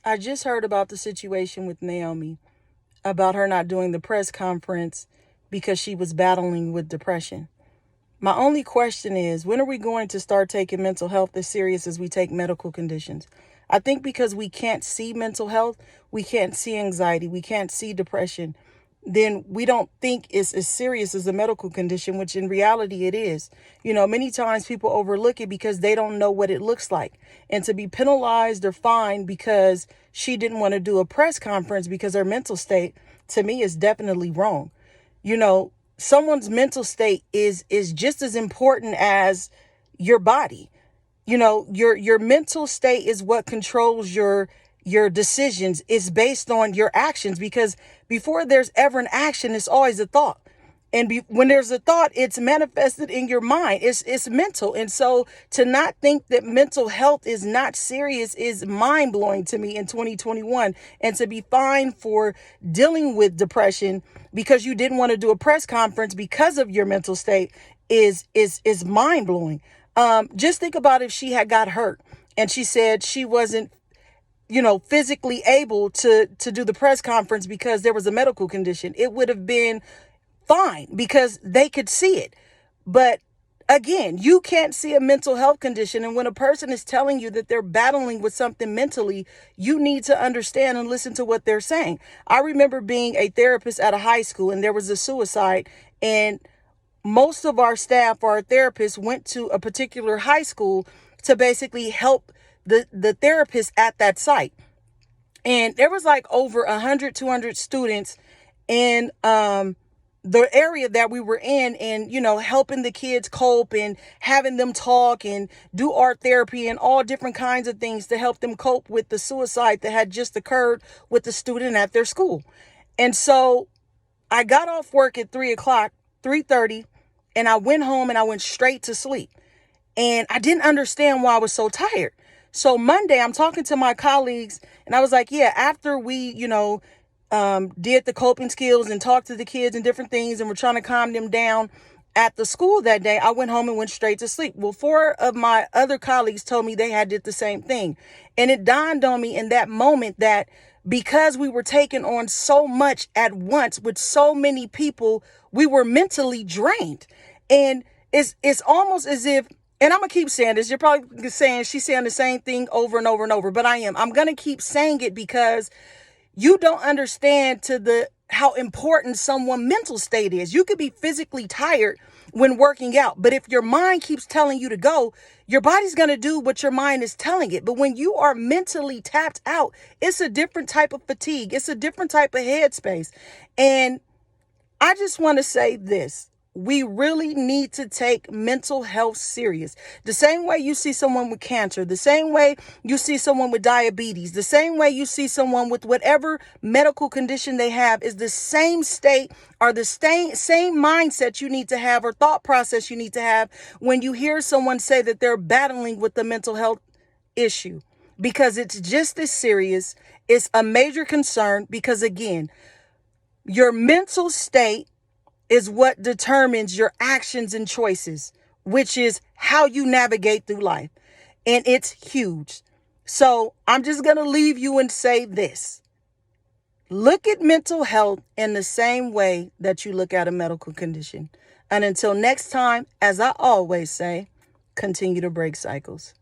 I just heard about the situation with Naomi, about her not doing the press conference because she was battling with depression. My only question is, when are we going to start taking mental health as serious as we take medical conditions? I think because we can't see mental health, we can't see anxiety, we can't see depression, then we don't think it's as serious as a medical condition, which in reality it is. Many times people overlook it because they don't know what it looks like. And to be penalized or fined because she didn't want to do a press conference because her mental state, to me, is definitely wrong. Someone's mental state is just as important as your body. Your mental state is what controls your decisions. Is based on your actions, because before there's ever an action, it's always a thought. And when there's a thought, it's manifested in your mind. It's mental. And so to not think that mental health is not serious is mind blowing to me in 2021. And to be fined for dealing with depression because you didn't want to do a press conference because of your mental state is mind blowing. Just think about if she had got hurt and she said she wasn't physically able to do the press conference because there was a medical condition. It would have been fine because they could see it. But again, you can't see a mental health condition. And when a person is telling you that they're battling with something mentally, you need to understand and listen to what they're saying. I remember being a therapist at a high school and there was a suicide, and most of our staff, our therapists, went to a particular high school to basically help the therapist at that site. And there was like over 100, 200 students in the area that we were in, and, helping the kids cope and having them talk and do art therapy and all different kinds of things to help them cope with the suicide that had just occurred with the student at their school. And so I got off work at 3:00, 3:30, and I went home and I went straight to sleep. And I didn't understand why I was so tired. So Monday, I'm talking to my colleagues and I was like, yeah, after we, did the coping skills and talked to the kids and different things, and we're trying to calm them down at the school that day, I went home and went straight to sleep. Well, 4 of my other colleagues told me they had did the same thing. And it dawned on me in that moment that because we were taking on so much at once with so many people, we were mentally drained. And it's almost as if, and I'm going to keep saying this, you're probably saying she's saying the same thing over and over and over, but I'm going to keep saying it because you don't understand how important someone's mental state is. You could be physically tired when working out, but if your mind keeps telling you to go, your body's going to do what your mind is telling it. But when you are mentally tapped out, it's a different type of fatigue. It's a different type of headspace. And I just want to say this. We really need to take mental health serious. The same way you see someone with cancer, the same way you see someone with diabetes, the same way you see someone with whatever medical condition they have, is the same state or the same mindset you need to have or thought process you need to have when you hear someone say that they're battling with the mental health issue, because it's just as serious. It's a major concern because, again, your mental state is what determines your actions and choices, which is how you navigate through life. And it's huge. So I'm just going to leave you and say this. Look at mental health in the same way that you look at a medical condition. And until next time, as I always say, continue to break cycles.